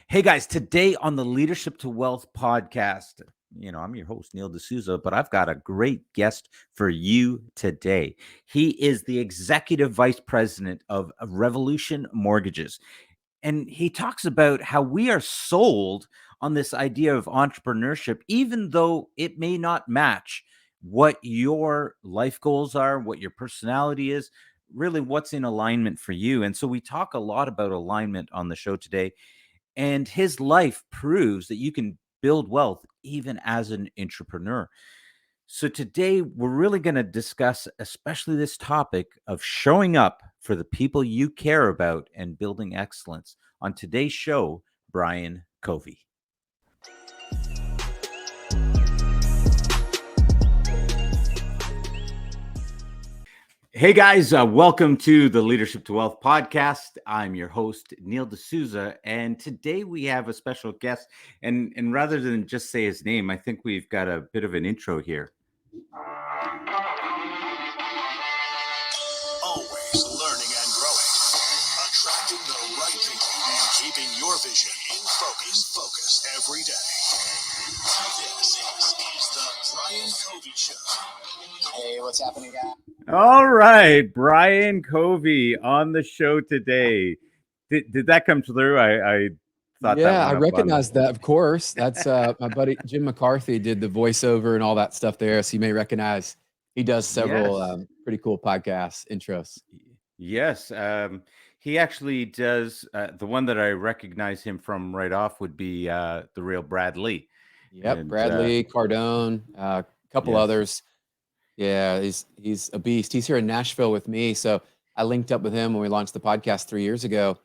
Hey guys, today on the Leadership to Wealth podcast, I'm your host, Neil D'Souza, but I've got a great guest for you today. He is the executive vice president of Revolution Mortgages. And he talks about how we are sold on this idea of entrepreneurship, even though it may not match what your life goals are, what your personality is, really what's in alignment for you. And so we talk a lot about alignment on the show today. And his life proves that you can build wealth even as an entrepreneur. So today we're really going to discuss especially this topic of showing up for the people you care about and building excellence. On today's show, Brian Covey. Hey guys, welcome to the Leadership to Wealth podcast. I'm your host, Neil D'Souza, and today we have a special guest. And rather than just say his name, I think we've got a bit of an intro here. Always learning and growing, attracting the right people, and keeping your vision in focus every day. This is the Brian Covey Show. Hey, what's happening, guys? All right, Brian Covey on the show today. Did that come through? I thought Yeah, that I recognize that, of course. That's my buddy Jim McCarthy did the voiceover and all that stuff there. So you may recognize he does several pretty cool podcast intros. Yes. He actually does. The one that I recognize him from right off would be the real Brad Lee. Yep, And, Bradley, Cardone, a couple yes. others. Yeah, he's a beast. He's here in Nashville with me. So I linked up with him when we launched the podcast 3 years ago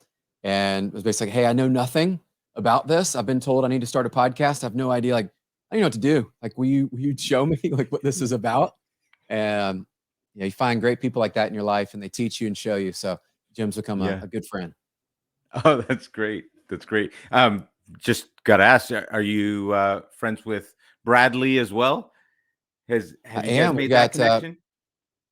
and was basically like, hey, I know nothing about this. I've been told I need to start a podcast. I have no idea. Like, I don't know what to do. Like, will you show me like what this is about? And you find great people like that in your life and they teach you and show you. So Jim's become a good friend. Oh, that's great. That's great. Just got to ask, are you friends with Bradley as well? Have you guys made that connection?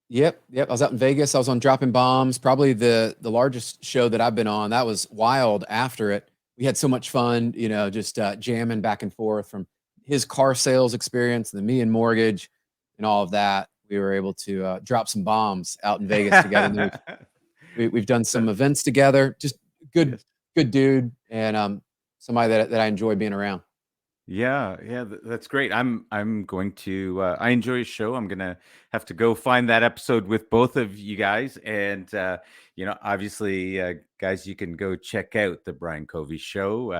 Yep. I was out in Vegas. I was on Dropping Bombs, probably the largest show that I've been on. That was wild after it. We had so much fun, just jamming back and forth from his car sales experience, the me and mortgage and all of that. We were able to drop some bombs out in Vegas together. We've done some events together. Just good dude, and somebody that I enjoy being around. Yeah, that's great. I'm going to I enjoy his show. I'm gonna have to go find that episode with both of you guys. And obviously, guys, you can go check out the Brian Covey show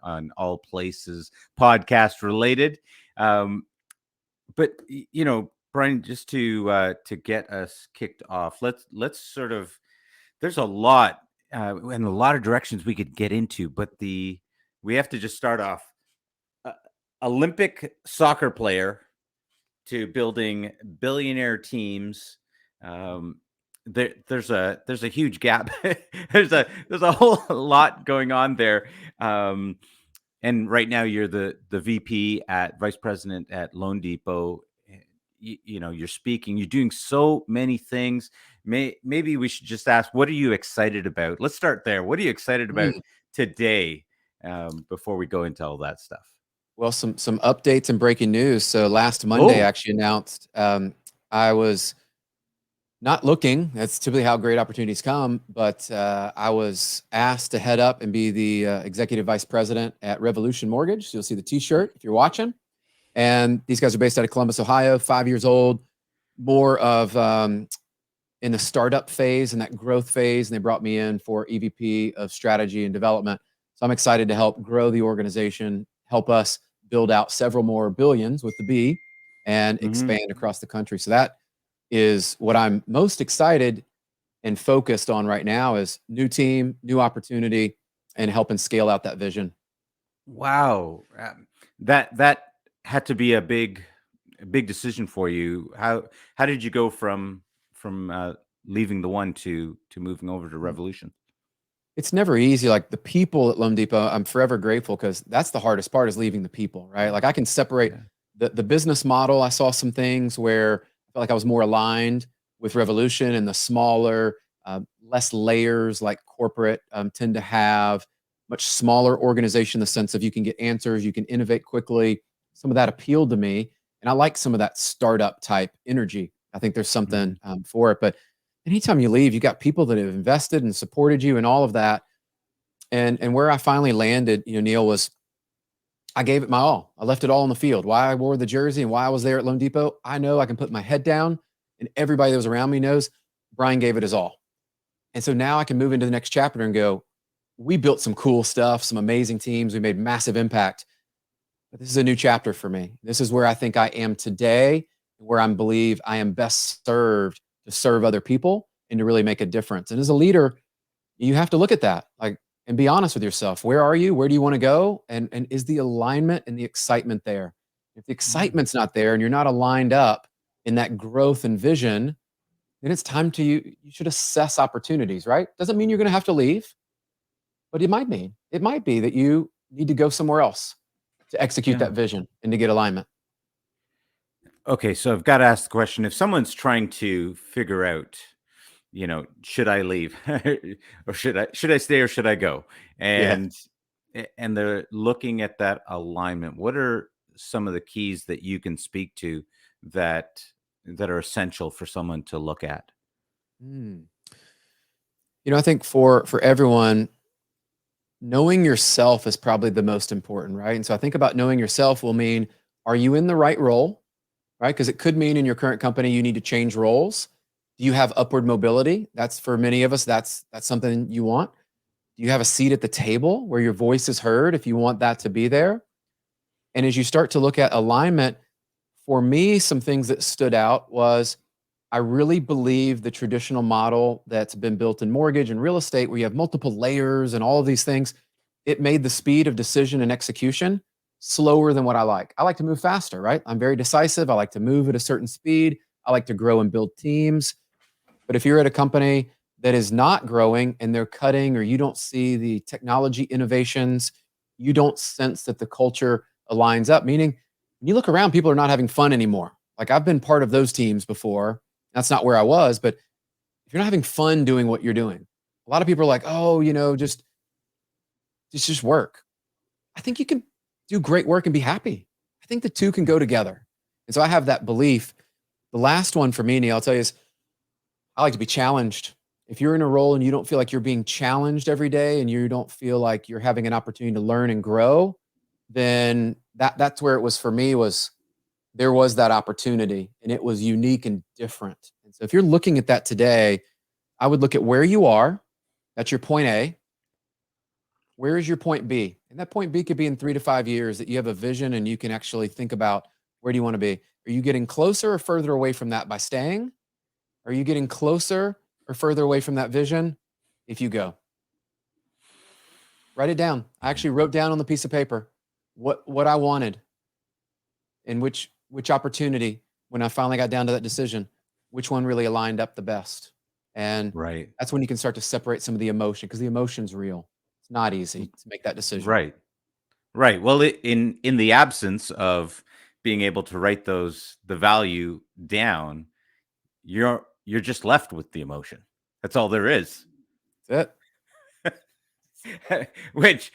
on all places podcast related. But Brian, just to get us kicked off, let's sort of, there's a lot and a lot of directions we could get into, but we have to just start off. Olympic soccer player to building billionaire teams. There's a huge gap. there's a whole lot going on there. And right now you're the VP at vice president at Loan Depot. You're speaking. You're doing so many things. Maybe we should just ask, what are you excited about? Let's start there. What are you excited about today? Before we go into all that stuff. Well, some updates and breaking news. So last Monday, I actually announced I was not looking. That's typically how great opportunities come. But I was asked to head up and be the executive vice president at Revolution Mortgage. So you'll see the T-shirt if you're watching. And these guys are based out of Columbus, Ohio, 5 years old, more of in the startup phase and that growth phase. And they brought me in for EVP of Strategy and Development. So I'm excited to help grow the organization, help us build out several more billions with the B and expand across the country. So that is what I'm most excited and focused on right now is new team, new opportunity, and helping scale out that vision. Wow. That had to be a big decision for you. How did you go from leaving the one to moving over to Revolution? It's never easy. Like the people at Loan Depot, I'm forever grateful because that's the hardest part is leaving the people, right? Like I can separate the business model. I saw some things where I felt like I was more aligned with Revolution and the smaller, less layers like corporate tend to have, much smaller organization in the sense of you can get answers, you can innovate quickly. Some of that appealed to me. And I like some of that startup type energy. I think there's something for it. But anytime you leave, you got people that have invested and supported you and all of that. And where I finally landed, Neil, was I gave it my all. I left it all on the field. Why I wore the jersey and why I was there at Loan Depot, I know I can put my head down, and everybody that was around me knows Brian gave it his all. And so now I can move into the next chapter and go, we built some cool stuff, some amazing teams. We made massive impact. But this is a new chapter for me. This is where I think I am today, where I believe I am best served to serve other people and to really make a difference. And as a leader, you have to look at that, and be honest with yourself. Where are you? Where do you want to go? And is the alignment and the excitement there? If the excitement's not there and you're not aligned up in that growth and vision, then it's time you should assess opportunities, right? Doesn't mean you're going to have to leave, but it might be that you need to go somewhere else to execute that vision and to get alignment. Okay, so I've got to ask the question: if someone's trying to figure out, should I leave or should I stay or should I go? And they're looking at that alignment. What are some of the keys that you can speak to that are essential for someone to look at? I think for everyone, knowing yourself is probably the most important, right? And so I think about knowing yourself will mean, are you in the right role, right? Because it could mean in your current company you need to change roles. Do you have upward mobility? That's for many of us, that's something you want. Do you have a seat at the table where your voice is heard if you want that to be there? And as you start to look at alignment, for me, some things that stood out was I really believe the traditional model that's been built in mortgage and real estate, where you have multiple layers and all of these things, it made the speed of decision and execution slower than what I like. I like to move faster, right? I'm very decisive. I like to move at a certain speed. I like to grow and build teams. But if you're at a company that is not growing and they're cutting, or you don't see the technology innovations, you don't sense that the culture aligns up, meaning when you look around, people are not having fun anymore. Like, I've been part of those teams before. That's not where I was, but if you're not having fun doing what you're doing, a lot of people are like, oh, just work. I think you can do great work and be happy. I think the two can go together. And so I have that belief. The last one for me, Neil, I'll tell you, is I like to be challenged. If you're in a role and you don't feel like you're being challenged every day and you don't feel like you're having an opportunity to learn and grow, then that's where it was for me. There was that opportunity, and it was unique and different. And so if you're looking at that today, I would look at where you are. That's your point A. Where is your point B? And that point B could be in 3 to 5 years, that you have a vision and you can actually think about, where do you want to be? Are you getting closer or further away from that by staying? Are you getting closer or further away from that vision if you go? Write it down. I actually wrote down on the piece of paper what I wanted, and which opportunity, when I finally got down to that decision, which one really aligned up the best. And that's when you can start to separate some of the emotion, because the emotion's real. It's not easy to make that decision. Right. Well, in the absence of being able to write the value down, you're just left with the emotion. That's all there is. That's it. which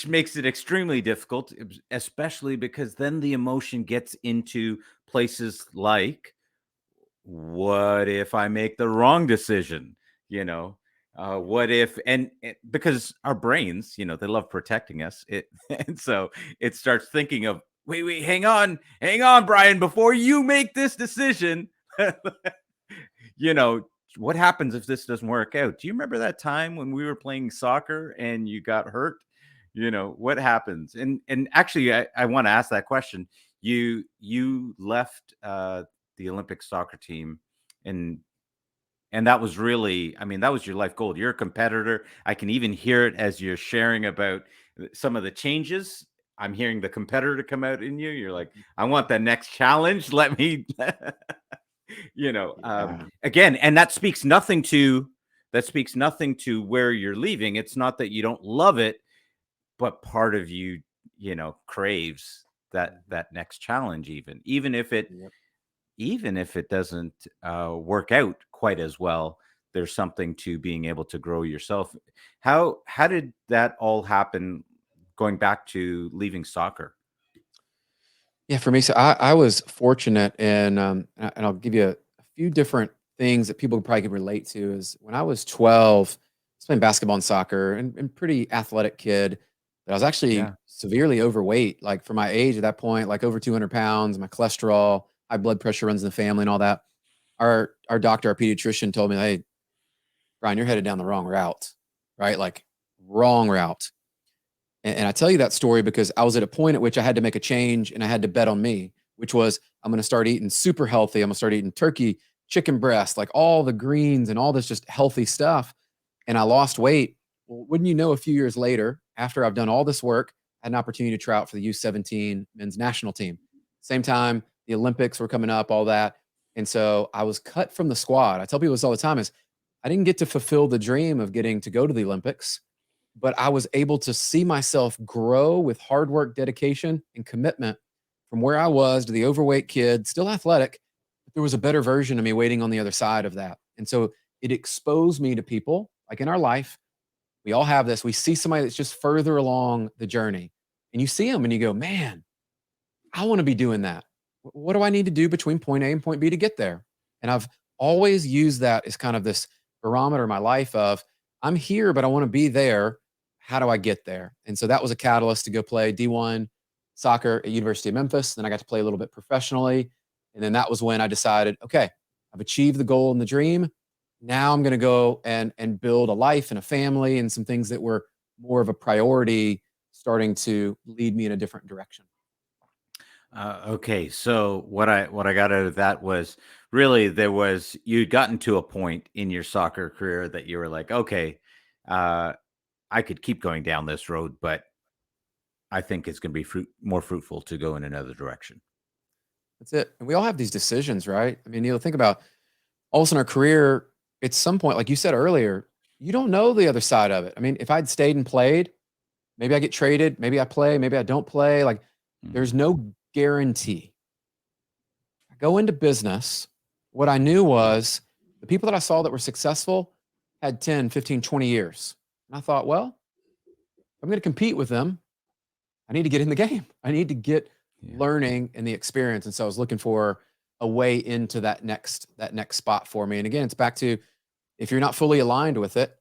makes it extremely difficult, especially because then the emotion gets into places like, what if I make the wrong decision? What if, and because our brains, they love protecting us. And so it starts thinking of, wait, hang on, Brian, before you make this decision. What happens if this doesn't work out? Do you remember that time when we were playing soccer and you got hurt? What happens? And actually, I want to ask that question. You left the Olympic soccer team, and that was really, that was your life goal. You're a competitor. I can even hear it as you're sharing about some of the changes. I'm hearing the competitor come out in you. You're like, I want the next challenge. Let me again, and that speaks nothing to where you're leaving. It's not that you don't love it, but part of you, craves that next challenge, even if it doesn't work out quite as well. there's something to being able to grow yourself. How did that all happen, going back to leaving soccer? Yeah, for me, so I was fortunate in, and I'll give you a few different things that people probably could relate to. Is when I was 12, I was playing basketball and soccer, and pretty athletic kid, but I was actually Yeah. severely overweight, like for my age at that point, like over 200 pounds. My cholesterol, high blood pressure runs in the family, and all that. Our doctor, our pediatrician, told me, "Hey, Brian, you're headed down the wrong route, right? Like wrong route." And I tell you that story because I was at a point at which I had to make a change and I had to bet on me, which was I'm going to start eating super healthy. I'm going to start eating turkey, chicken breast, like all the greens and all this just healthy stuff. And I lost weight. Well, wouldn't you know, a few years later, after I've done all this work, I had an opportunity to try out for the U17 men's national team. Same time, the Olympics were coming up, all that. And so I was cut from the squad. I tell people this all the time is I didn't get to fulfill the dream of getting to go to the Olympics, but I was able to see myself grow with hard work, dedication, and commitment from where I was to the overweight kid, still athletic, but there was a better version of me waiting on the other side of that. And so it exposed me to people like in our life. We all have this. We see somebody that's just further along the journey, and you see them and you go, man, I want to be doing that. What do I need to do between point A and point B to get there? And I've always used that as kind of this barometer in my life of I'm here, but I want to be there. How do I get there? And so that was a catalyst to go play D1 soccer at University of Memphis. Then I got to play a little bit professionally. And then that was when I decided, okay, I've achieved the goal and the dream. Now I'm going to go and build a life and a family and some things that were more of a priority starting to lead me in a different direction. Okay, so what I got out of that was really you'd gotten to a point in your soccer career that you were like, okay, uh, I could keep going down this road, but I think it's going to be more fruitful to go in another direction. That's it. And we all have these decisions, right? I mean, think about all of a sudden our career, at some point, like you said earlier, you don't know the other side of it. I mean, if I'd stayed and played, maybe I get traded, maybe I play, maybe I don't play. Like there's Mhm. no guarantee. I go into business. What I knew was the people that I saw that were successful had 10, 15, 20 years. And I thought, well, I'm going to compete with them. I need to get in the game. I need to get Yeah. learning and the experience. And so I was looking for a way into that next spot for me. And again, it's back to if you're not fully aligned with it,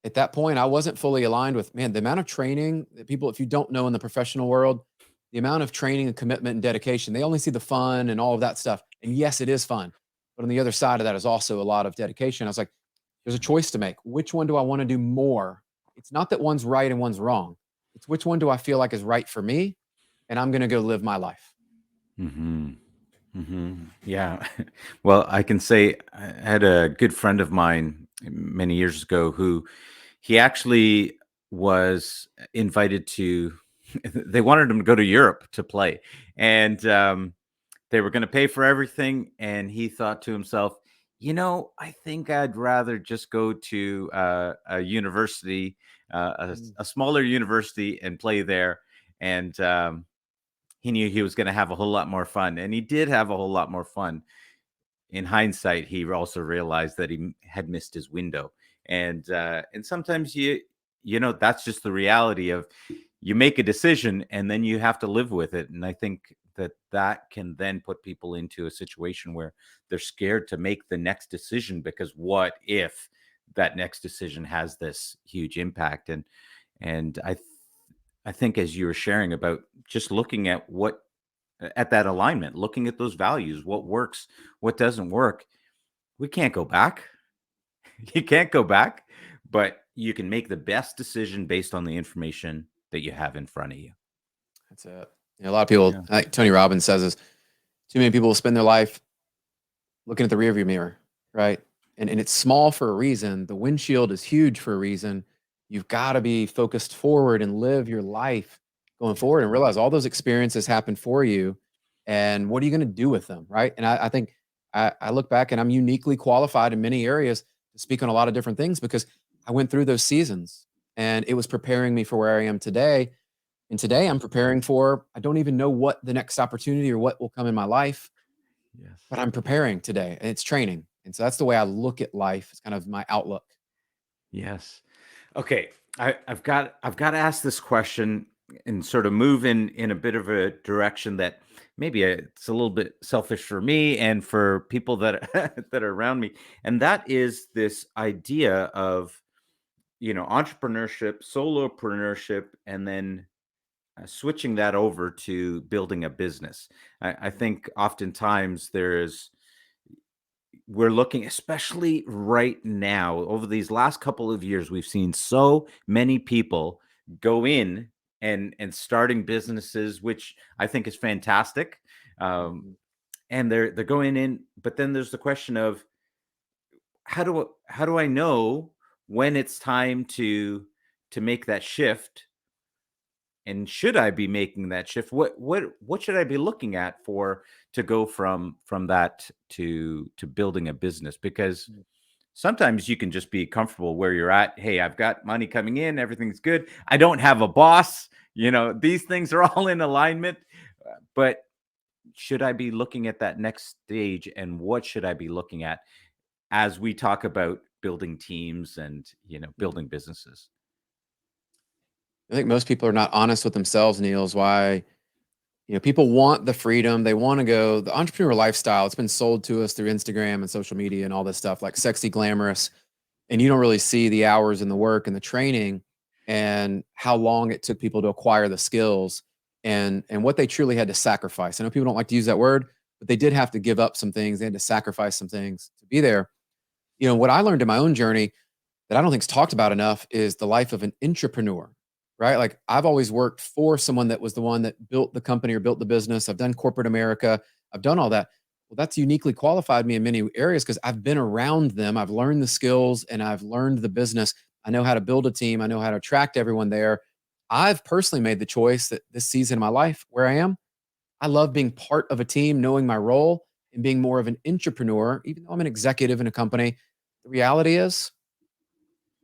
at that point, I wasn't fully aligned with, man, the amount of training that people, if you don't know in the professional world, the amount of training and commitment and dedication, they only see the fun and all of that stuff. And yes, it is fun. But on the other side of that is also a lot of dedication. I was like, there's a choice to make. Which one do I want to do more? It's not that one's right and one's wrong. It's which one do I feel like is right for me? And I'm going to go live my life. Hmm. Hmm. Yeah. Well, I can say I had a good friend of mine many years ago who he actually was invited to, they wanted him to go to Europe to play. And they were going to pay for everything. And he thought to himself, I think I'd rather just go to a university, Mm. a smaller university, and play there. And he knew he was going to have a whole lot more fun. And he did have a whole lot more fun. In hindsight, he also realized that he had missed his window. And sometimes that's just the reality of you make a decision and then you have to live with it. And I think that can then put people into a situation where they're scared to make the next decision, because what if that next decision has this huge impact? And I think, as you were sharing about just looking at that alignment, looking at those values, what works, what doesn't work, we can't go back. You can't go back, but you can make the best decision based on the information that you have in front of you. That's it. A lot of people, Yeah. like Tony Robbins says, is too many people spend their life looking at the rearview mirror, right? And it's small for a reason. The windshield is huge for a reason. You've got to be focused forward and live your life going forward and realize all those experiences happen for you. And what are you going to do with them, right? And I think I look back and I'm uniquely qualified in many areas to speak on a lot of different things because I went through those seasons and it was preparing me for where I am today. And today I'm preparing for, I don't even know what the next opportunity or what will come in my life, Yes. but I'm preparing today and it's training. And so that's the way I look at life. It's kind of my outlook. Yes. Okay. I've got to ask this question and sort of move in a bit of a direction that maybe it's a little bit selfish for me and for people that that are around me, and that is this idea of entrepreneurship, solopreneurship, and then switching that over to building a business. I think oftentimes we're looking, especially right now, over these last couple of years, we've seen so many people go in and starting businesses, which I think is fantastic. Um, Mhm. and they're going in, but then there's the question of how do I know when it's time to make that shift, and should I be making that shift? What should I be looking at for to go from that to building a business? Because Mm. sometimes you can just be comfortable where you're at. Hey, I've got money coming in, everything's good. I don't have a boss. These things are all in alignment. But should I be looking at that next stage, and what should I be looking at as we talk about building teams and Mhm. building businesses? I think most people are not honest with themselves, Neil, is why, people want the freedom. They want to go the entrepreneur lifestyle. It's been sold to us through Instagram and social media and all this stuff, like sexy, glamorous. And you don't really see the hours and the work and the training and how long it took people to acquire the skills and what they truly had to sacrifice. I know people don't like to use that word, but they did have to give up some things. They had to sacrifice some things to be there. What I learned in my own journey that I don't think is talked about enough is the life of an entrepreneur, right? Like I've always worked for someone that was the one that built the company or built the business. I've done corporate America. I've done all that. Well, that's uniquely qualified me in many areas because I've been around them. I've learned the skills and I've learned the business. I know how to build a team. I know how to attract everyone there. I've personally made the choice that this season of my life where I am, I love being part of a team, knowing my role and being more of an entrepreneur, even though I'm an executive in a company. The reality is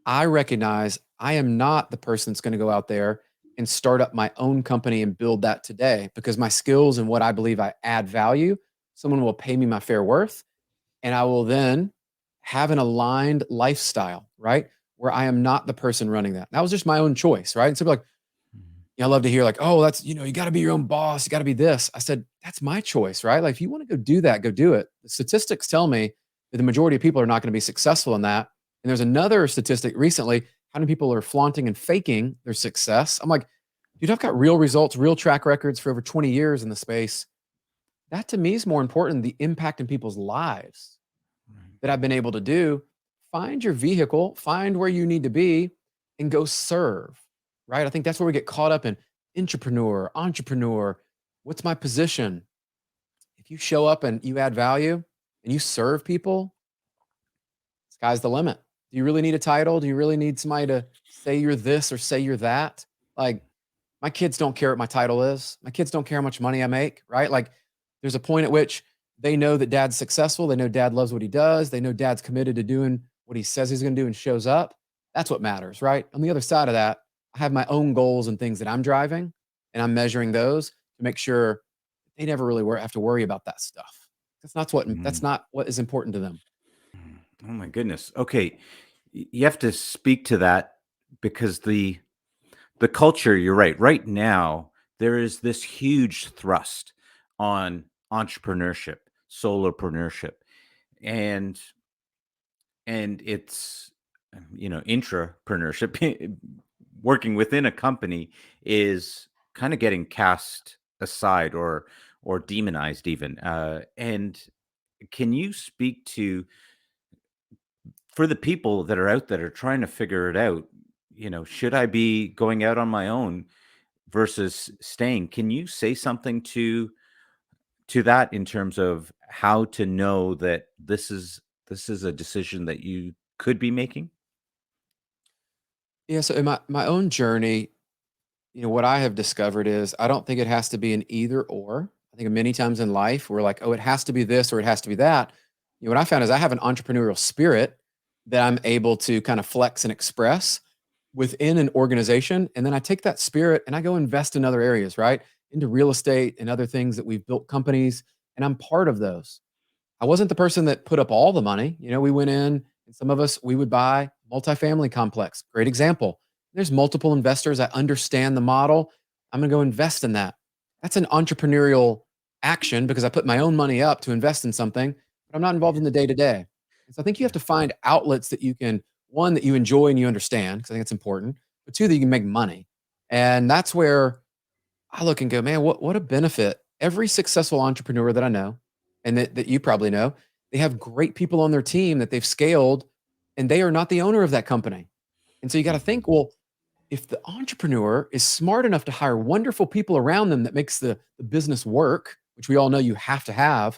I recognize I am not the person that's going to go out there and start up my own company and build that today because my skills and what I believe I add value, someone will pay me my fair worth. And I will then have an aligned lifestyle, right? Where I am not the person running that. That was just my own choice, right? And so, like, I love to hear, like, oh, that's, you got to be your own boss. You got to be this. I said, that's my choice, right? Like, if you want to go do that, go do it. The statistics tell me that the majority of people are not going to be successful in that. And there's another statistic recently, how many people are flaunting and faking their success? I'm like, dude, I've got real results, real track records for over 20 years in the space. That to me is more important than the impact in people's lives Right. that I've been able to do. Find your vehicle, find where you need to be, and go serve, right? I think that's where we get caught up in entrepreneur. What's my position? If you show up and you add value and you serve people, sky's the limit. Do you really need a title? Do you really need somebody to say you're this or say you're that? Like, my kids don't care what my title is. My kids don't care how much money I make, right? Like, there's a point at which they know that dad's successful. They know dad loves what he does. They know dad's committed to doing what he says he's going to do and shows up. That's what matters, right? On the other side of that, I have my own goals and things that I'm driving, and I'm measuring those to make sure they never really have to worry about that stuff. That's Mm. not what is important to them. Oh my goodness. Okay, you have to speak to that because the culture, you're right. Right now, there is this huge thrust on entrepreneurship, solopreneurship, and it's intrapreneurship. Working within a company is kind of getting cast aside or demonized even. And can you speak to, for the people that are out that are trying to figure it out, should I be going out on my own versus staying? Can you say something to that in terms of how to know that this is a decision that you could be making? Yeah. So in my own journey, what I have discovered is I don't think it has to be an either or. I think many times in life we're like, oh, it has to be this or it has to be that. What I found is I have an entrepreneurial spirit that I'm able to kind of flex and express within an organization. And then I take that spirit and I go invest in other areas, right? Into real estate and other things that we've built companies, and I'm part of those. I wasn't the person that put up all the money. You know, we went in and some of us, we would buy multifamily complex. Great example. There's multiple investors. I understand the model. I'm going to go invest in that. That's an entrepreneurial action because I put my own money up to invest in something, but I'm not involved in the day to day. And so I think you have to find outlets that you can, one, that you enjoy and you understand, because I think it's important, but two, that you can make money. And that's where I look and go, man, what a benefit. Every successful entrepreneur that I know, and that you probably know, they have great people on their team that they've scaled, and they are not the owner of that company. And so you got to Mhm. think, well, if the entrepreneur is smart enough to hire wonderful people around them that makes the business work, which we all know you have to have,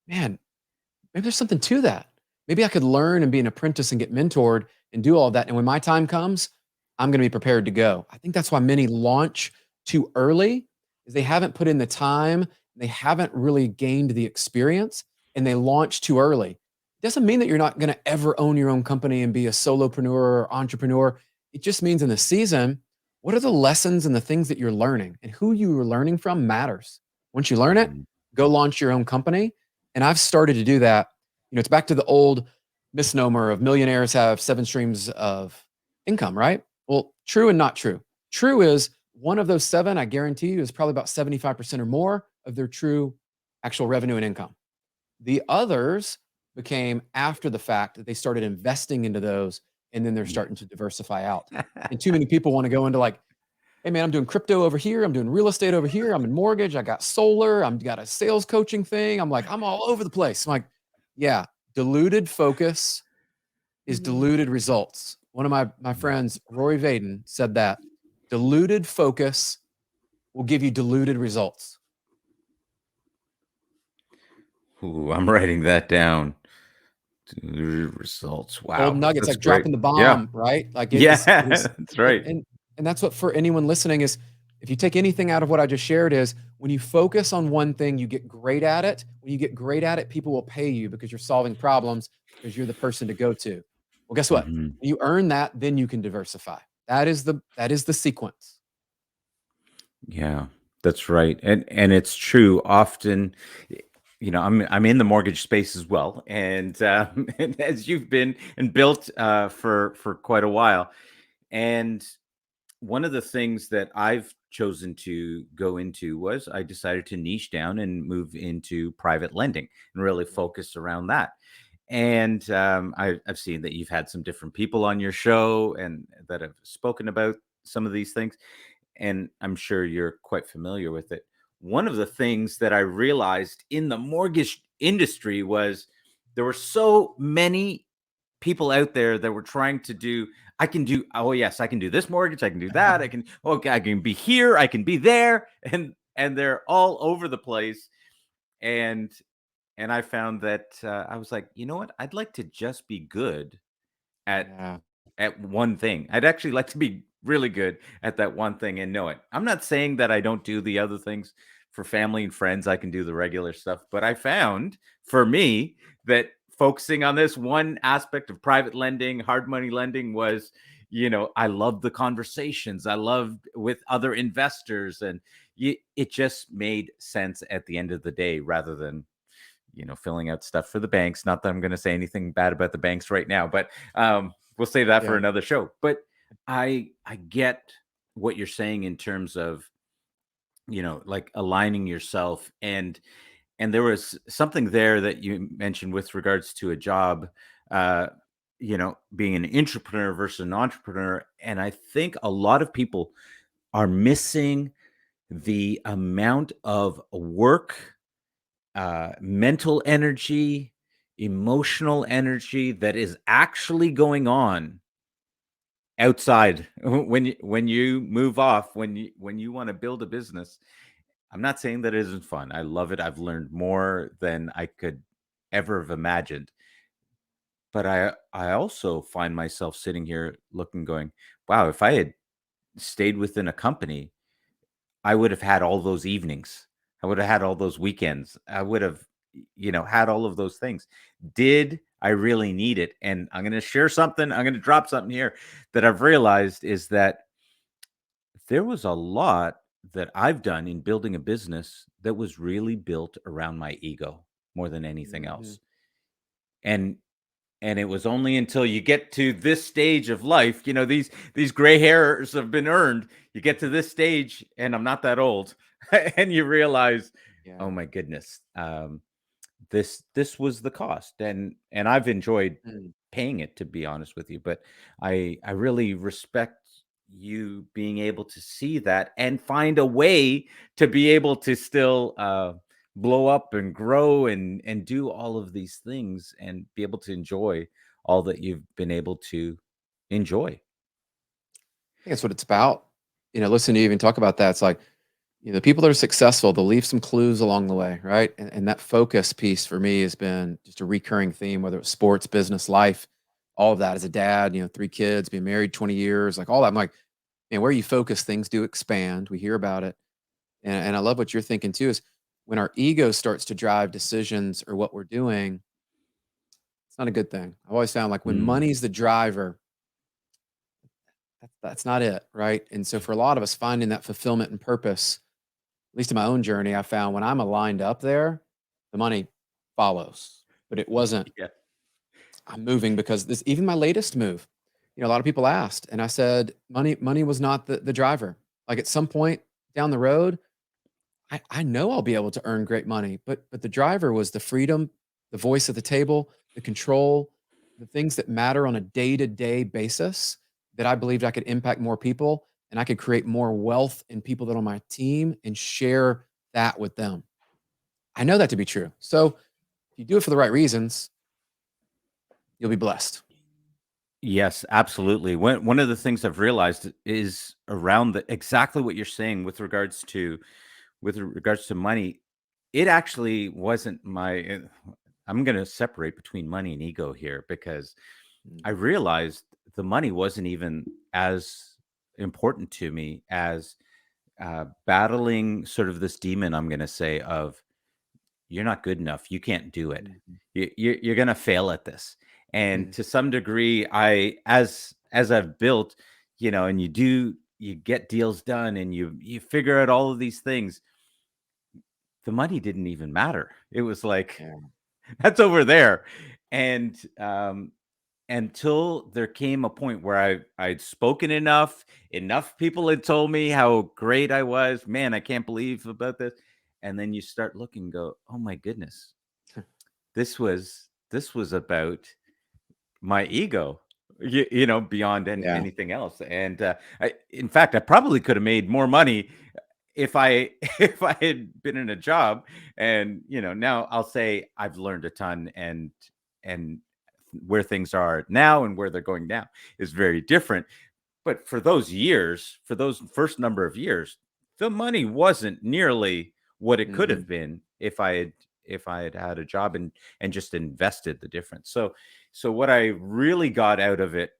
man, maybe there's something to that. Maybe I could learn and be an apprentice and get mentored and do all that. And when my time comes, I'm going to be prepared to go. I think that's why many launch too early is they haven't put in the time, they haven't really gained the experience, and they launch too early. It doesn't mean that you're not going to ever own your own company and be a solopreneur or entrepreneur. It just means in the season, what are the lessons and the things that you're learning, and who you are learning from matters. Once you learn it, Mhm. go launch your own company. And I've started to do that. You know, it's back to the old misnomer of millionaires have 7 streams of income, right? Well, true and not true. True is one of those 7, I guarantee you, is probably about 75% or more of their true actual revenue and income. The others became after the fact that they started investing into those, and then they're Yeah. starting to diversify out. And too many people want to go into like, hey man, I'm doing crypto over here. I'm doing real estate over here. I'm in mortgage. I got solar. I'm got a sales coaching thing. I'm like, I'm all over the place. I'm like, yeah, diluted focus is diluted results. One of my friends, Rory Vaden, said that diluted focus will give you diluted results. Ooh, I'm writing that down. Results. Gold Wow, nuggets, that's like great. dropping the Yeah, bomb, right? Like it yeah, is, that's right. and that's what for anyone listening is. If you take anything out of what I just shared, is when you focus on one thing, you get great at it. When you get great at it, people will pay you because you're solving problems because you're the person to go to. Well, guess what? Mhm. When you earn that, then you can diversify. That is the sequence. Yeah, that's right. And it's true. Often, I'm in the mortgage space as well, and and as you've been and built for quite a while. And one of the things that I've chosen to go into was I decided to niche down and move into private lending and really focus around that. And I've seen that you've had some different people on your show and that have spoken about some of these things, and I'm sure you're quite familiar with it. One of the things that I realized in the mortgage industry was there were so many people out there that were trying to do. I can do, oh yes, I can do this mortgage, I can do that, I can, okay, I can be here, I can be there, and they're all over the place. And I found that I was like, you know what? I'd like to just be good at Yeah. one thing. I'd actually like to be really good at that one thing and know it. I'm not saying that I don't do the other things for family and friends. I can do the regular stuff, but I found for me that focusing on this one aspect of private lending, hard money lending was, I loved the conversations. I loved with other investors, and it just made sense at the end of the day rather than filling out stuff for the banks. Not that I'm going to say anything bad about the banks right now, but we'll save that for Yeah. another show. But I get what you're saying in terms of like aligning yourself, and there was something there that you mentioned with regards to a job, uh being an entrepreneur versus an entrepreneur, and I think a lot of people are missing the amount of work, mental energy, emotional energy that is actually going on outside when you move off, when you want to build a business. I'm not saying that it isn't fun. I love it. I've learned more than I could ever have imagined. But I also find myself sitting here looking, going, wow, if I had stayed within a company, I would have had all those evenings. I would have had all those weekends. I would have, had all of those things. Did I really need it? And I'm going to share something. I'm going to drop something here that I've realized is that there was a lot that I've done in building a business that was really built around my ego more than anything Hmm. else. And and it was only until you get to this stage of life, these gray hairs have been earned. You get to this stage, and I'm not that old, and you realize, oh Yeah. my goodness, this was the cost, and I've enjoyed Mm. paying it, to be honest with you. But I really respect you being able to see that and find a way to be able to still blow up and grow and do all of these things and be able to enjoy all that you've been able to enjoy. I think that's what it's about. Listen to you even talk about that. It's like, the people that are successful, they'll leave some clues along the way, right? And that focus piece for me has been just a recurring theme, whether it's sports, business, life, all of that. As a dad, 3 kids, being married 20 years, like all that. I'm like, man, where you focus, things do expand. We hear about it. And I love what you're thinking too, is when our ego starts to drive decisions or what we're doing, it's not a good thing. I've always found like when Mm. money's the driver, that's not it, right? And so for a lot of us, finding that fulfillment and purpose, at least in my own journey, I found when I'm aligned up there, the money follows. But it wasn't, Yeah. I'm moving because this, even my latest move, a lot of people asked, and I said, money was not the driver. Like at some point down the road, I know I'll be able to earn great money, but the driver was the freedom, the voice at the table, the control, the things that matter on a day-to-day basis that I believed I could impact more people and I could create more wealth in people that are on my team and share that with them. I know that to be true. So if you do it for the right reasons, you'll be blessed. Yes, absolutely. One of the things I've realized is around the exactly what you're saying with regards to money. It actually wasn't I'm going to separate between money and ego here, because Mm, I realized the money wasn't even as important to me as battling sort of this demon, I'm going to say, of you're not good enough. You can't do it. mhm, You're going to fail at this. And mm, to some degree, as I've built, and you get deals done and you figure out all of these things, the money didn't even matter. It was like, yeah, that's over there. And until there came a point where I'd spoken enough people had told me how great I was. Man, I can't believe about this. And then you start looking and go, oh my goodness, this was about my ego, beyond yeah, anything else. And in fact, I probably could have made more money if I if I had been in a job. And now I'll say I've learned a ton, and where things are now and where they're going now is very different. But for those years, for those first number of years, the money wasn't nearly what it could have mhm, been if I had had a job and just invested the difference. So what I really got out of it,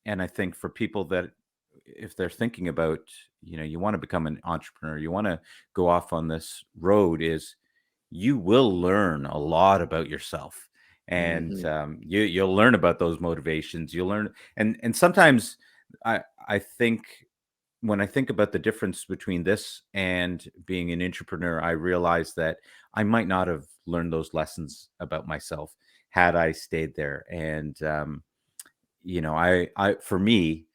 and I think for people that, if they're thinking about, you want to become an entrepreneur, you want to go off on this road, is you will learn a lot about yourself. And mhm, you'll learn about those motivations. You'll learn, and sometimes I think, when I think about the difference between this and being an entrepreneur, I realize that I might not have learned those lessons about myself had I stayed there. And I for me,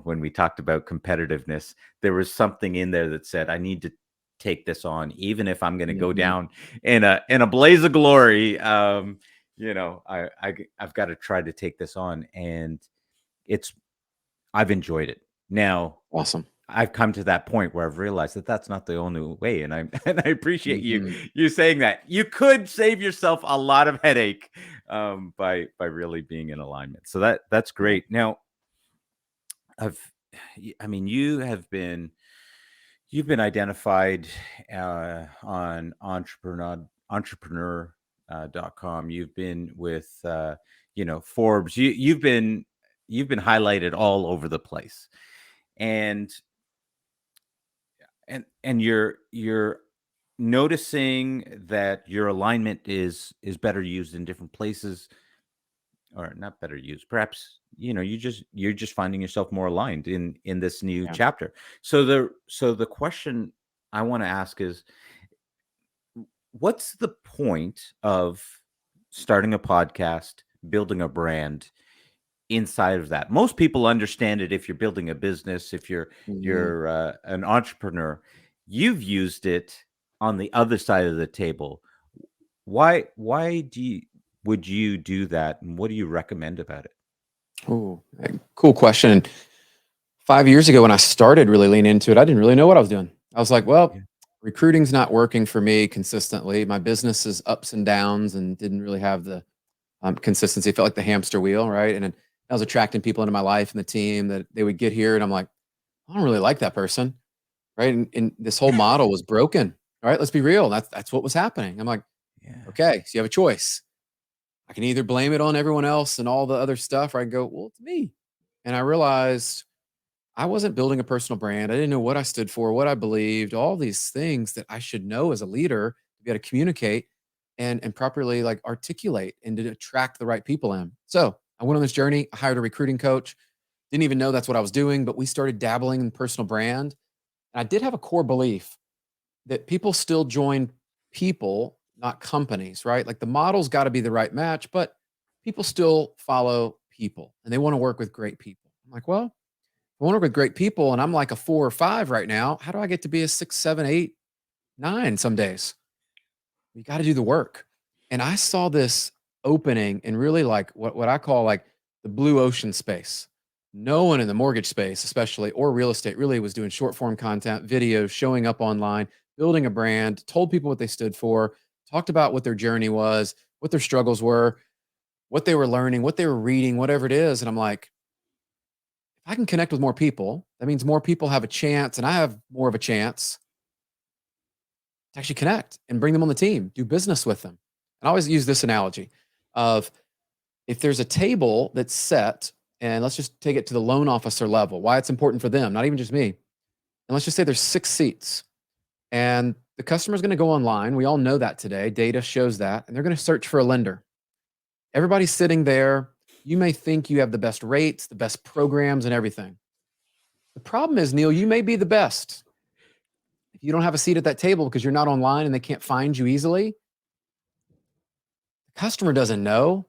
when we talked about competitiveness, there was something in there that said I need to take this on, even if I'm going to go mhm, down in a blaze of glory. I've got to try to take this on, and it's I've enjoyed it. Now, awesome. I've come to that point where I've realized that that's not the only way, and I and I appreciate you Mhm, you saying that. You could save yourself a lot of headache by really being in alignment. So that's yeah, great. Now, I've I mean, you've been identified on entrepreneur.com. You've been with Forbes. You've been highlighted all over the place. And and you're noticing that your alignment is better used in different places, or not better used, perhaps. You're just finding yourself more aligned in this new yeah, chapter. So the question I want to ask is, what's the point of starting a podcast, building a brand inside of that? Most people understand it if you're building a business, if you're Mhm. you're an entrepreneur. You've used it on the other side of the table. Why would you do that, and what do you recommend about it? Ooh, cool question. 5 years ago, when I started really leaning into it, I didn't really know what I was doing. I was like, Yeah. well, recruiting's not working for me consistently. My business is ups and downs and didn't really have the consistency. It felt like the hamster wheel, right? And then I was attracting people into my life and the team that they would get here. And I'm like, I don't really like that person, right? And this whole model was broken. All right, let's be real. That's what was happening. I'm like, Yeah. okay, so you have a choice. I can either blame it on everyone else and all the other stuff, or I can go, well, it's me. And I realized I wasn't building a personal brand. I didn't know what I stood for, what I believed, all these things that I should know as a leader to be able to communicate and properly like articulate and to attract the right people in. So I went on this journey. I hired a recruiting coach. Didn't even know that's what I was doing, but we started dabbling in personal brand. And I did have a core belief that people still join people, not companies, right? Like the model's got to be the right match, but people still follow people and they want to work with great people. I'm like, well, I want to work with great people and I'm like a 4 or 5 right now. How do I get to be a 6, 7, 8, 9 some days? You got to do the work. And I saw this opening in really like what I call like the blue ocean space. No one in the mortgage space, especially or real estate, really was doing short form content, videos, showing up online, building a brand, told people what they stood for, talked about what their journey was, what their struggles were, what they were learning, what they were reading, whatever it is. And I'm like, if I can connect with more people, that means more people have a chance and I have more of a chance to actually connect and bring them on the team, do business with them. And I always use this analogy of if there's a table that's set, and let's just take it to the loan officer level, why it's important for them, not even just me. And let's just say there's 6 seats, and the customer's going to go online. We all know that today. Data shows that. And they're going to search for a lender. Everybody's sitting there. You may think you have the best rates, the best programs, and everything. The problem is, Neil, you may be the best. If you don't have a seat at that table because you're not online and they can't find you easily, the customer doesn't know.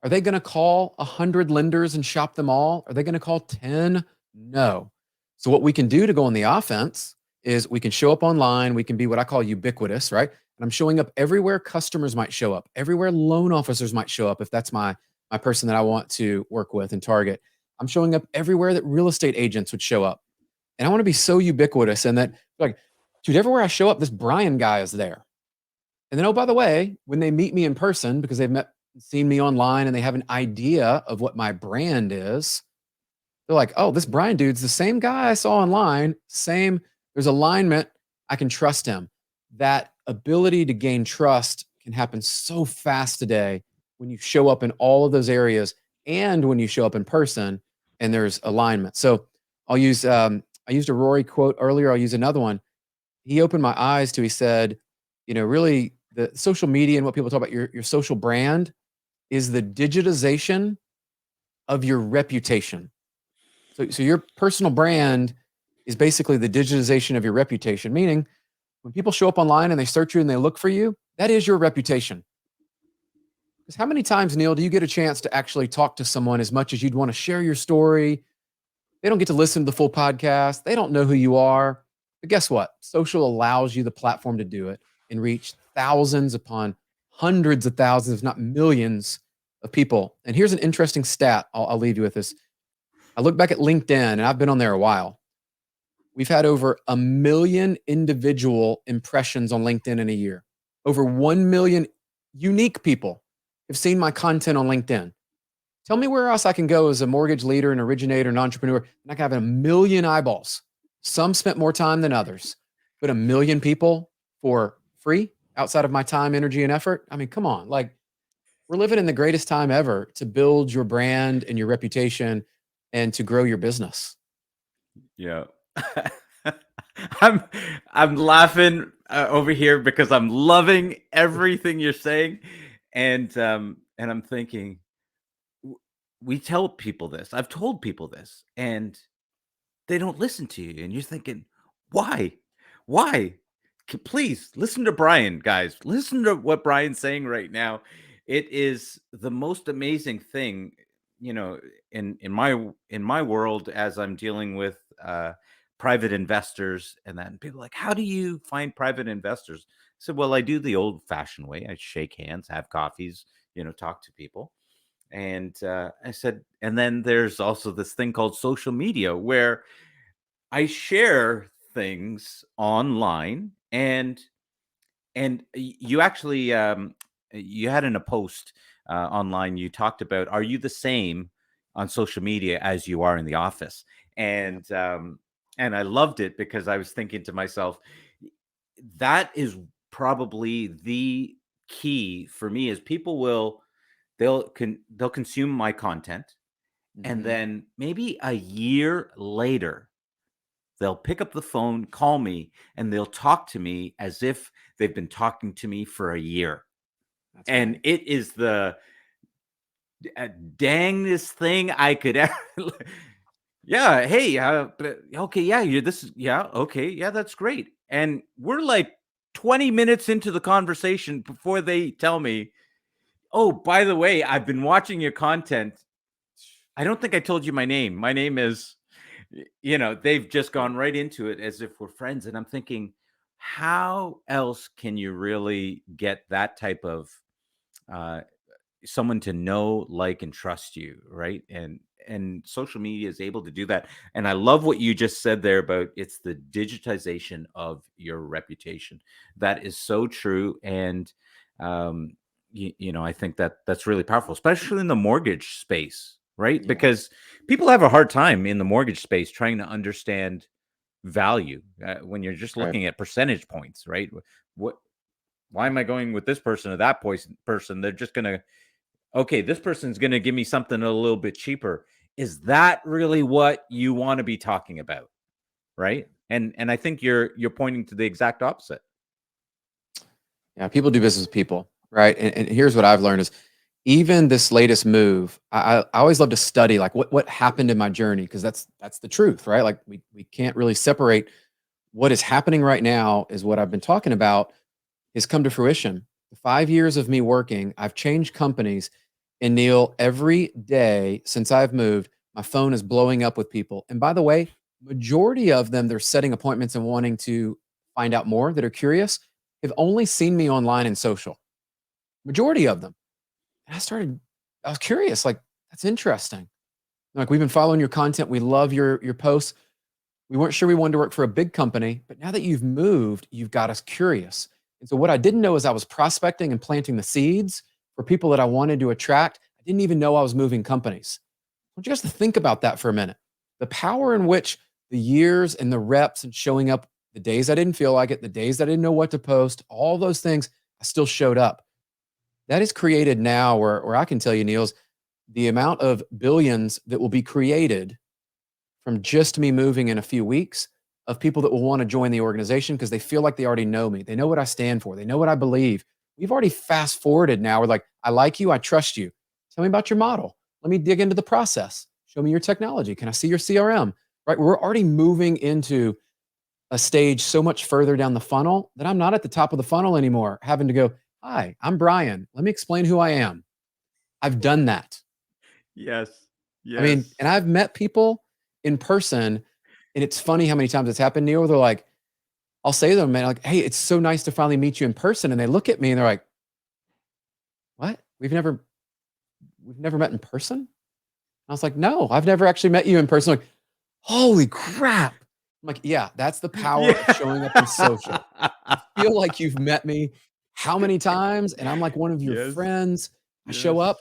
Are they going to call 100 lenders and shop them all? Are they going to call 10? No. So, what we can do to go on the offense is we can show up online. We can be what I call ubiquitous, right? And I'm showing up everywhere customers might show up, everywhere loan officers might show up, if that's my person that I want to work with and target. I'm showing up everywhere that real estate agents would show up. And I want to be so ubiquitous and that, like, dude, everywhere I show up, this Brian guy is there. And then, oh, by the way, when they meet me in person, because they've seen me online and they have an idea of what my brand is, they're like, oh, this Brian dude's the same guy I saw online. Same, there's alignment. I can trust him. That ability to gain trust can happen so fast today when you show up in all of those areas and when you show up in person and there's alignment. So I'll use, I used a Rory quote earlier. I'll use another one. He opened my eyes to, he said, really the social media and what people talk about your social brand is the digitization of your reputation. So your personal brand is basically the digitization of your reputation, meaning when people show up online and they search you and they look for you, that is your reputation. Because how many times, Neil, do you get a chance to actually talk to someone as much as you'd want to share your story? They don't get to listen to the full podcast. They don't know who you are. But guess what? Social allows you the platform to do it and reach thousands upon hundreds of thousands, if not millions of people. And here's an interesting stat I'll leave you with this. I look back at LinkedIn and I've been on there a while. We've had over 1 million individual impressions on LinkedIn in a year. Over 1 million unique people have seen my content on LinkedIn. Tell me where else I can go as a mortgage leader, an originator, an entrepreneur, and I can have 1 million eyeballs. Some spent more time than others, but 1 million people for free outside of my time, energy, and effort. I mean, come on. Like, we're living in the greatest time ever to build your brand and your reputation and to grow your business. Yeah. I'm I'm laughing over here because I'm loving everything you're saying, and I'm thinking we tell people this. I've told people this, and they don't listen to you, and you're thinking, why? Why? please listen to Brian, guys. Listen to what Brian's saying right now. It is the most amazing thing, you know, in my world, as I'm dealing with private investors and that. And people are like, how do you find private investors? I said, well, I do the old-fashioned way. I shake hands, have coffees, talk to people. And I said, and then there's also this thing called social media where I share things online, and you actually you had in a post online, you talked about, are you the same on social media as you are in the office? Yeah. And I loved it because I was thinking to myself, that is probably the key for me, is people will they'll consume my content, and Mhm. then maybe a year later they'll pick up the phone, call me, and they'll talk to me as if they've been talking to me for a year. That's And right. it is the dangest thing I could ever. Yeah. Hey. Okay. Yeah. You're this. Yeah. Okay. Yeah. That's great. And we're like 20 minutes into the conversation before they tell me, oh, by the way, I've been watching your content. I don't think I told you my name. My name is, they've just Yeah. gone right into it as if we're friends. And I'm thinking, how else can you really get that type of uh, someone to know, like, and trust you, right? And social media is able to do that. And I love what you just said there about, it's the digitization of your reputation. That is so true. And I think that that's really powerful, especially in the mortgage space, right? Yeah. Because people have a hard time in the mortgage space trying to understand value when you're just Right. looking at percentage points, right? What Why am I going with this person or that person? They're just going to, okay, this person's going to give me something a little bit cheaper. Is that really what you want to be talking about? Right. And I think you're pointing to the exact opposite. Yeah, people do business with people, right? And here's what I've learned is even this latest move, I always love to study like what happened in my journey, because that's the truth, right? Like we can't really separate what is happening right now is what I've been talking about has come to fruition. The 5 years of me working, I've changed companies, and Neil, every day since I've moved, my phone is blowing up with people. And by the way, majority of them, they're setting appointments and wanting to find out more, that are curious, have only seen me online and social. Majority of them. And I was curious, like, that's interesting. Like, we've been following your content. We love your posts. We weren't sure we wanted to work for a big company, but now that you've moved, you've got us curious. And so what I didn't know is I was prospecting and planting the seeds for people that I wanted to attract. I didn't even know I was moving companies. I want you guys to think about that for a minute. The power in which the years and the reps and showing up, the days I didn't feel like it, the days I didn't know what to post, all those things, I still showed up. That is created now where I can tell you, Niels, the amount of billions that will be created from just me moving in a few weeks, of people that will want to join the organization because they feel like they already know me. They know what I stand for. They know what I believe. We've already fast forwarded now. We're like, I like you. I trust you. Tell me about your model. Let me dig into the process. Show me your technology. Can I see your CRM? Right? We're already moving into a stage so much further down the funnel that I'm not at the top of the funnel anymore, having to go, hi, I'm Brian. Let me explain who I am. I've done that. Yes. I mean, Yes. and I've met people in person, and it's funny how many times it's happened, Neil. They're like, I'll say to them, man, like, hey, it's so nice to finally meet you in person. And they look at me and they're like, what? We've never met in person? I was like, no, I've never actually met you in person. Like, holy crap. I'm like, yeah, that's the power of showing up in social. Yeah. You feel like you've met me how many times? And I'm like one of your Yes. friends. I show Yes. up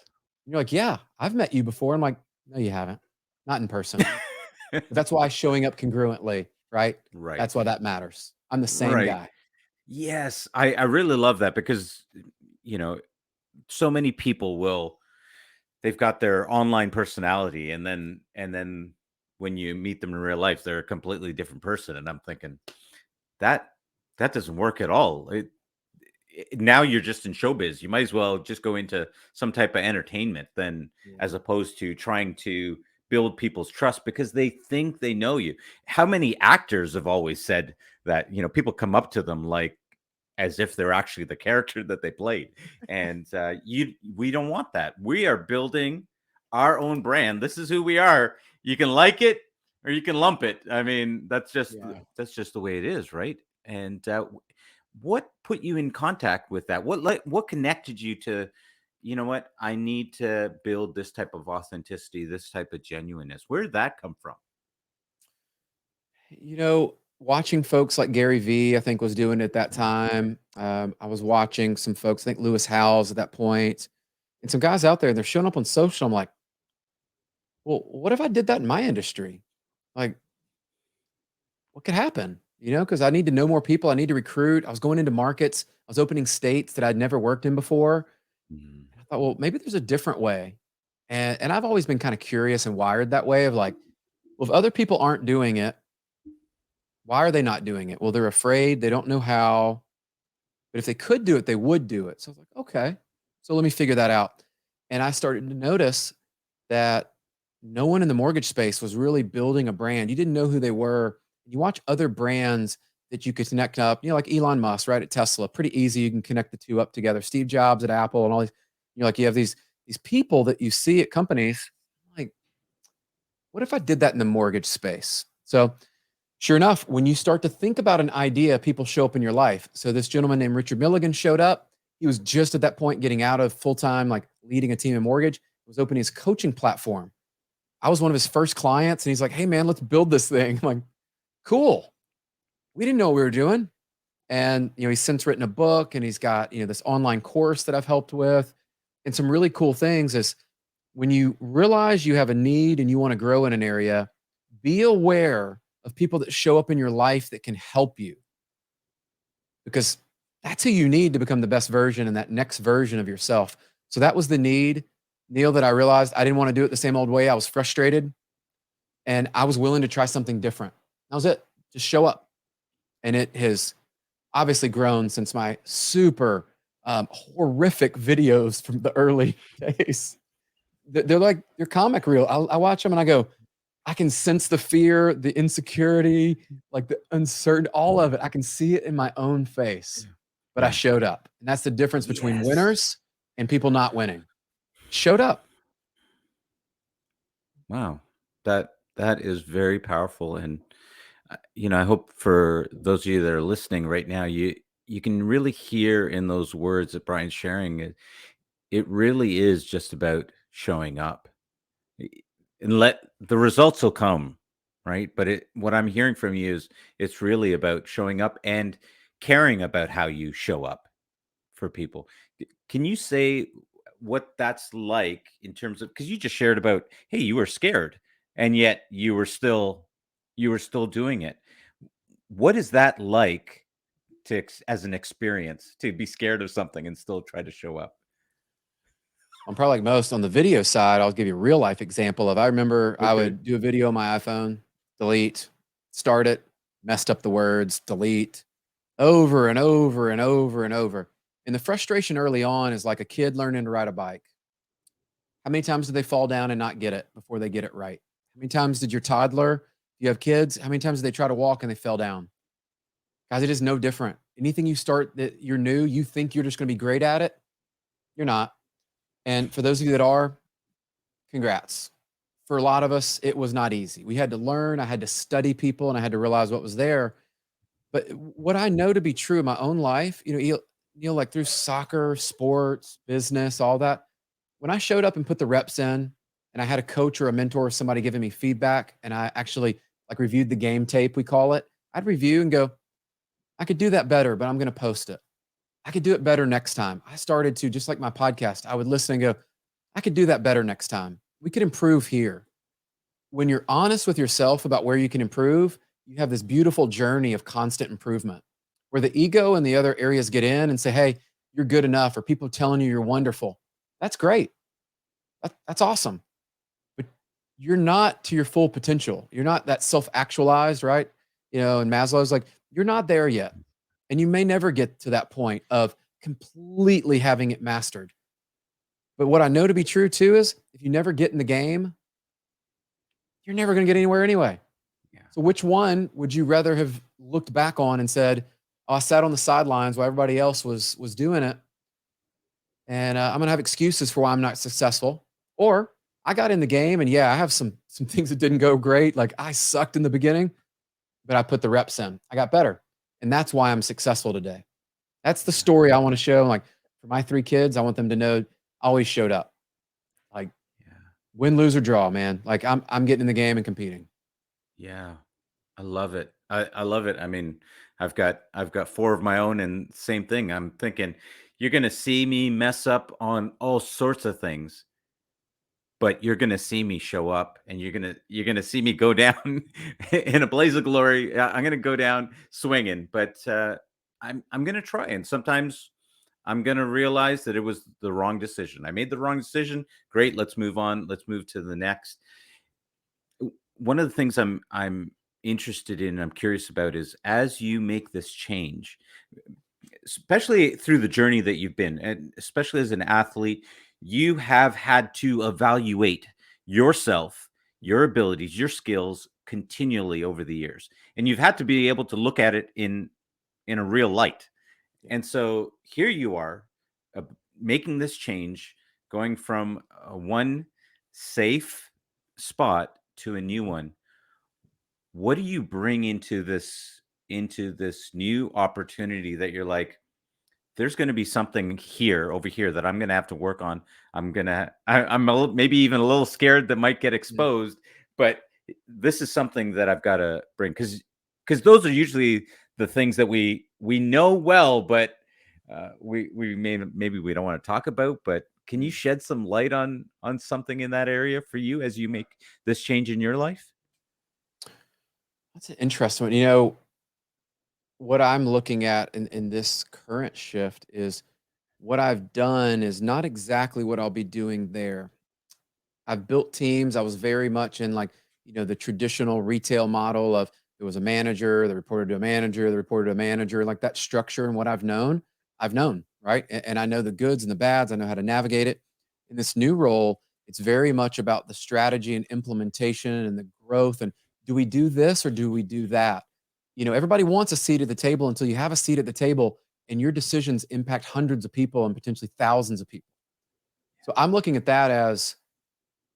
and you're like, yeah, I've met you before. I'm like, no, you haven't. Not in person. That's why showing up congruently, right? Right. That's why that matters. I'm the same Right. guy. Yes. I really love that because, you know, so many people they've got their online personality, and then when you meet them in real life, they're a completely different person. And I'm thinking that that doesn't work at all. Now you're just in showbiz. You might as well just go into some type of entertainment than, as Yeah. opposed to trying to build people's trust because they think they know you. How many actors have always said, that, people come up to them like as if they're actually the character that they played. And we don't want that. We are building our own brand. This is who we are. You can like it or you can lump it. I mean, that's just the way it is, right? And what put you in contact with that? What connected you to, you know what, I need to build this type of authenticity, this type of genuineness? Where did that come from? Watching folks like Gary Vee, I think, was doing it at that time. I was watching some folks, I think Lewis Howes at that point, and some guys out there, they're showing up on social. I'm like, well, what if I did that in my industry? Like, what could happen? Because I need to know more people. I need to recruit. I was going into markets. I was opening states that I'd never worked in before. Mhm. I thought, well, maybe there's a different way. And I've always been kind of curious and wired that way of like, well, if other people aren't doing it, why are they not doing it? Well, they're afraid. They don't know how. But if they could do it, they would do it. So I was like, okay, so let me figure that out. And I started to notice that no one in the mortgage space was really building a brand. You didn't know who they were. You watch other brands that you could connect up, like Elon Musk, right, at Tesla. Pretty easy. You can connect the two up together. Steve Jobs at Apple and all these, you have these people that you see at companies. Like, what if I did that in the mortgage space? So sure enough, when you start to think about an idea, people show up in your life. So this gentleman named Richard Milligan showed up. He was just at that point getting out of full-time, like leading a team in mortgage. He was opening his coaching platform. I was one of his first clients, and he's like, "Hey man, let's build this thing." I'm like, cool. We didn't know what we were doing. And he's since written a book, and he's got this online course that I've helped with. And some really cool things is when you realize you have a need and you want to grow in an area, be aware of people that show up in your life that can help you, because that's who you need to become the best version and that next version of yourself. So that was the need, Neil, that I realized I didn't want to do it the same old way. I was frustrated and I was willing to try something different. That was it. Just show up. And it has obviously grown since my super horrific videos from the early days. They're comic real. I watch them and I go, I can sense the fear, the insecurity, like the uncertainty, all of it. I can see it in my own face, but I showed up. And that's the difference between winners and people not winning. Showed up. Wow. That is very powerful. And I hope for those of you that are listening right now, you can really hear in those words that Brian's sharing it really is just about showing up. And let the results will come, right? But what I'm hearing from you is it's really about showing up and caring about how you show up for people. Can you say what that's like in terms of, because you just shared about, hey, you were scared and yet you were still doing it. What is that like as an experience to be scared of something and still try to show up? I'm probably like most on the video side. I'll give you a real life example of, I remember I would do a video on my iPhone, delete, start it, messed up the words, delete, over and over and over and over. And the frustration early on is like a kid learning to ride a bike. How many times do they fall down and not get it before they get it right? How many times did your toddler, you have kids, how many times did they try to walk and they fell down? Guys, it is no different. Anything you start that you're new, you think you're just going to be great at it. You're not. And for those of you that are, congrats. For a lot of us, it was not easy. We had to learn, I had to study people, and I had to realize what was there. But what I know to be true in my own life, like through soccer, sports, business, all that, when I showed up and put the reps in and I had a coach or a mentor or somebody giving me feedback and I actually like reviewed the game tape, we call it, I'd review and go, I could do that better, but I'm going to post it. I could do it better next time. I started to, just like my podcast, I would listen and go, I could do that better next time. We could improve here. When you're honest with yourself about where you can improve, you have this beautiful journey of constant improvement where the ego and the other areas get in and say, hey, you're good enough, or people telling you you're wonderful. That's great. That's awesome. But you're not to your full potential. You're not that self-actualized, right? And Maslow's like, you're not there yet. And you may never get to that point of completely having it mastered. But what I know to be true too is if you never get in the game, you're never going to get anywhere anyway. Yeah. So which one would you rather have looked back on and said, oh, I sat on the sidelines while everybody else was doing it, and I'm gonna have excuses for why I'm not successful. Or I got in the game, and yeah, I have some things that didn't go great. Like I sucked in the beginning, but I put the reps in. I got better, and that's why I'm successful today. That's the story I want to show. Like for my 3 kids, I want them to know I always showed up. Like Yeah. win, lose, or draw, man. Like I'm getting in the game and competing. Yeah. I love it. I love it. I mean, I've got 4 of my own, and same thing. I'm thinking you're going to see me mess up on all sorts of things, but you're going to see me show up, and you're going to see me go down in a blaze of glory. I'm going to go down swinging, but I'm going to try, and sometimes I'm going to realize that it was the wrong decision. I made the wrong decision. Great, let's move on. Let's move to the next. One of the things I'm interested in, I'm curious about, is as you make this change, especially through the journey that you've been, and especially as an athlete, you have had to evaluate yourself, your abilities, your skills continually over the years, and you've had to be able to look at it in a real light. Yeah. And so here you are, uh, making this change, going from one safe spot to a new one. What do you bring into this new opportunity that you're like, there's going to be something here over here that I'm going to have to work on. I'm maybe even a little scared that might get Yeah. exposed, but this is something that I've got to bring, because those are usually the things that we know well, but maybe we don't want to talk about. But can you Mm. shed some light on something in that area for you as you make this change in your life? That's an interesting one. What I'm looking at in this current shift is what I've done is not exactly what I'll be doing there. I've built teams. I was very much in like, the traditional retail model of there was a manager, that reported to a manager, that reported to a manager, like that structure. And what I've known, right? And I know the goods and the bads. I know how to navigate it. In this new role, it's very much about the strategy and implementation and the growth. And do we do this or do we do that? Everybody wants a seat at the table until you have a seat at the table and your decisions impact hundreds of people and potentially thousands of people. So I'm looking at that as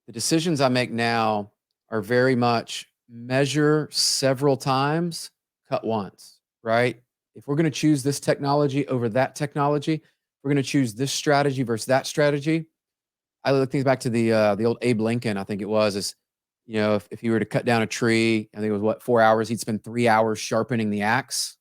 the decisions I make now are very much measure several times, cut once, right? If we're going to choose this technology over that technology, we're going to choose this strategy versus that strategy. I look things back to the old Abe Lincoln, I think it was, is if he were to cut down a tree, I think it was what 4 hours, he'd spend 3 hours sharpening the axe.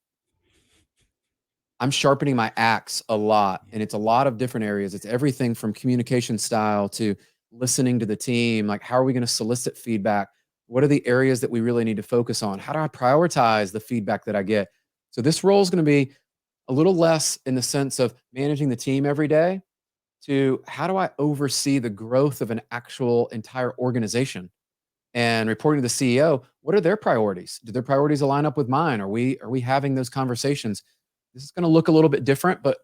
I'm sharpening my axe a lot, and it's a lot of different areas. It's everything from communication style to listening to the team. Like, how are we going to solicit feedback? What are the areas that we really need to focus on? How do I prioritize the feedback that I get? So, this role is going to be a little less in the sense of managing the team every day to how do I oversee the growth of an actual entire organization and reporting to the CEO. What are their priorities? Do their priorities align up with mine? Are we having those conversations? This is going to look a little bit different, but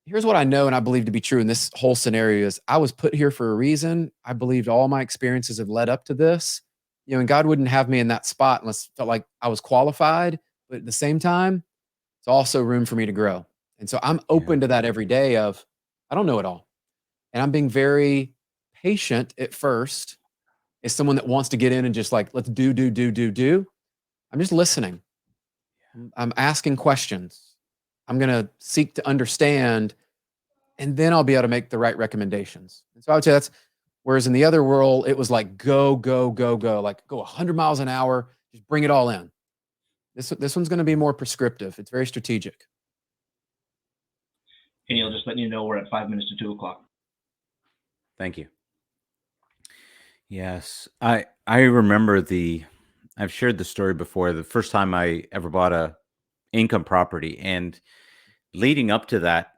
here's what I know and I believe to be true in this whole scenario is I was put here for a reason. I believed all my experiences have led up to this. And God wouldn't have me in that spot unless it felt like I was qualified. But at the same time, it's also room for me to grow. And so I'm Yeah. open to that every day of I don't know it all. And I'm being very patient at first as someone that wants to get in and just like, let's do, do, do, do, do. I'm just listening. I'm asking questions. I'm going to seek to understand, and then I'll be able to make the right recommendations. And so I would say that's whereas in the other world, it was like go, go, go, go, like go 100 miles an hour, just bring it all in. This one's going to be more prescriptive. It's very strategic. And you'll just letting you know we're at 5 minutes to 2 o'clock. Thank you. Yes, I remember I've shared the story before. The first time I ever bought a income property, and leading up to that,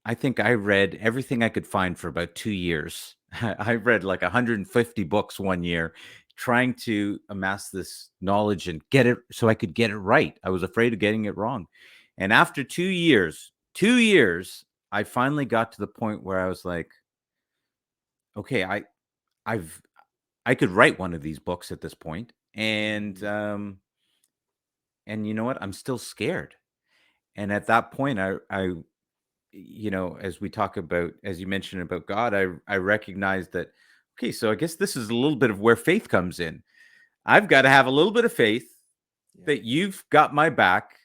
I think I read everything I could find for about 2 years. I read like 150 books one year trying to amass this knowledge and get it so I could get it right. I was afraid of getting it wrong. And after 2 years, I finally got to the point where I was like, okay, I've I could write one of these books at this point, and and you know what? I'm still scared. And at that point, as we talk about, as you mentioned about God, I recognize that, okay, so I guess this is a little bit of where faith comes in. I've got to have a little bit of faith that you've got my back,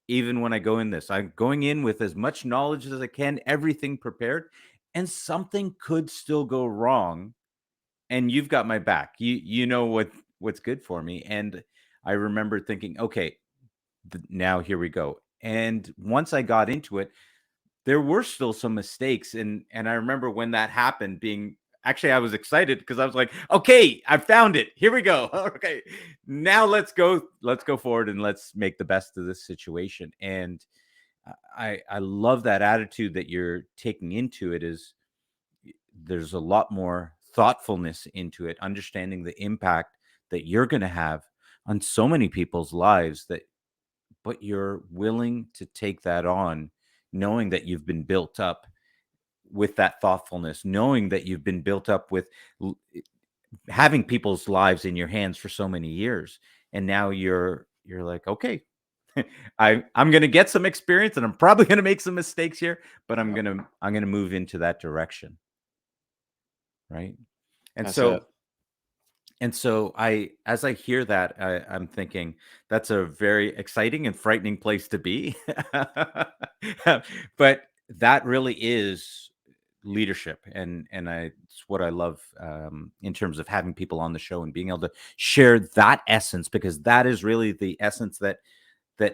even when I go in this. I'm going in with as much knowledge as I can, everything prepared, and something could still go wrong, and you've got my back. You know what's good for me. And I remember thinking, okay, now here we go. And once I got into it, there were still some mistakes, and I remember when that happened, being actually, I was excited because I was like, okay, I found it. Here we go. Okay, now let's go forward and let's make the best of this situation. And I love that attitude that you're taking into it. Is there's a lot more thoughtfulness into it, understanding the impact that you're going to have on so many people's lives, that but you're willing to take that on, knowing that you've been built up with that thoughtfulness, knowing that you've been built up with having people's lives in your hands for so many years. And now you're like, okay, I'm going to get some experience, and I'm probably going to make some mistakes here, but I'm going to move into that direction. Right. And That's so it. as I hear that, I'm thinking that's a very exciting and frightening place to be. But that really is leadership, and it's what I love, in terms of having people on the show and being able to share that essence, because that is really the essence that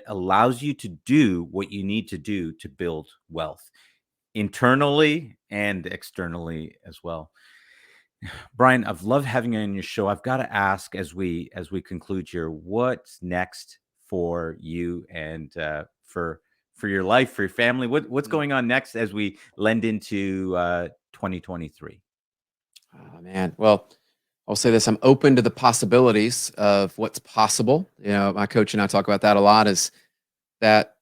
allows you to do what you need to do to build wealth internally and externally as well. Brian, I've loved having you on your show. I've got to ask, as we conclude here, what's next for you, and for your life, for your family? What's going on next as we lend into 2023? Oh, man. Well, I'll say this: I'm open to the possibilities of what's possible. My coach and I talk about that a lot. Is that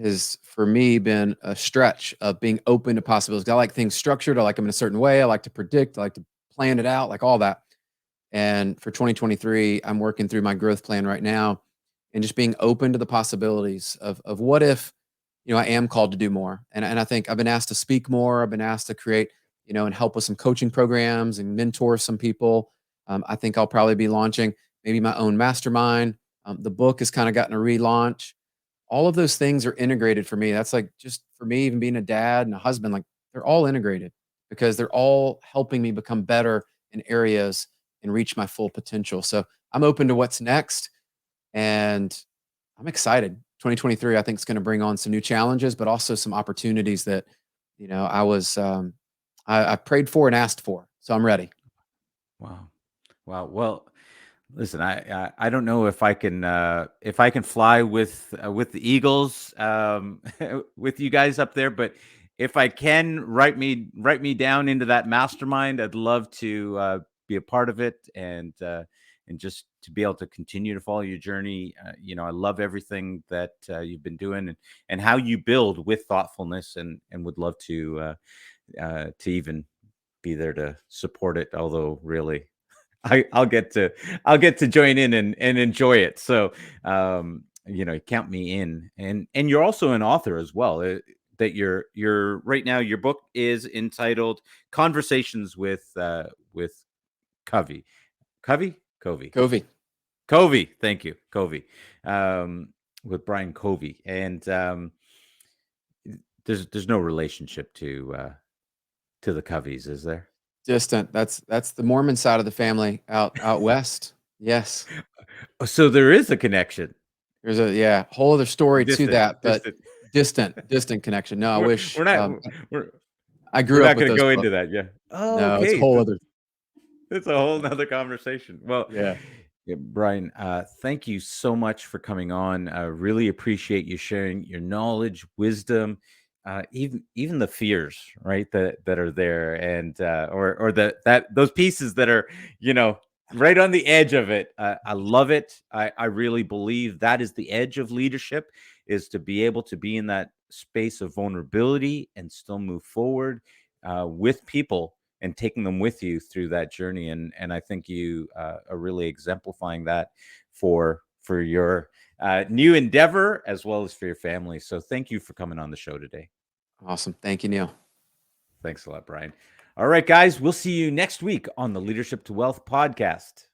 has for me been a stretch of being open to possibilities. I like things structured. I like them in a certain way. I like to predict. I like to plan it out, like all that. And for 2023, I'm working through my growth plan right now, and just being open to the possibilities of what if, I am called to do more. And I think I've been asked to speak more. I've been asked to create, and help with some coaching programs and mentor some people. I think I'll probably be launching maybe my own mastermind. The book has kind of gotten a relaunch. All of those things are integrated for me. That's like, just for me, even being a dad and a husband, like, they're all integrated because they're all helping me become better in areas and reach my full potential. So I'm open to what's next, and I'm excited. 2023, I think, is going to bring on some new challenges, but also some opportunities that, I prayed for and asked for. So I'm ready. Wow. Wow. Well, listen, I don't know if I can fly with the Eagles, with you guys up there, but if I can, write me down into that mastermind. I'd love to be a part of it, and just to be able to continue to follow your journey. I love everything that you've been doing, and how you build with thoughtfulness, and would love to even be there to support it. Although really, I'll get to join in and enjoy it. So, count me in. And you're also an author as well. That you're right now. Your book is entitled "Conversations with Covey." Covey. Covey. Covey. Thank you, Covey. Um, with Brian Covey, and there's no relationship to the Coveys, is there? Distant. That's the Mormon side of the family out west. Yes. Oh, so there is a connection. There's a whole other story to Distant, that, but distant. distant connection. No, I We're wish we're not we're I we're grew up not with gonna those go into books. that, yeah. Oh, No, it's a okay. whole other. It's a whole nother conversation. Well, Yeah. yeah, Brian, thank you so much for coming on. I really appreciate you sharing your knowledge, wisdom, even the fears, right, that are there, and or that those pieces that are, you know, right on the edge of it. I love it. I really believe that is the edge of leadership, is to be able to be in that space of vulnerability and still move forward with people, and taking them with you through that journey. And I think you are really exemplifying that for your new endeavor as well as for your family. So thank you for coming on the show today. Awesome. Thank you, Neil. Thanks a lot, Brian. All right, guys, we'll see you next week on the Leadership to Wealth podcast.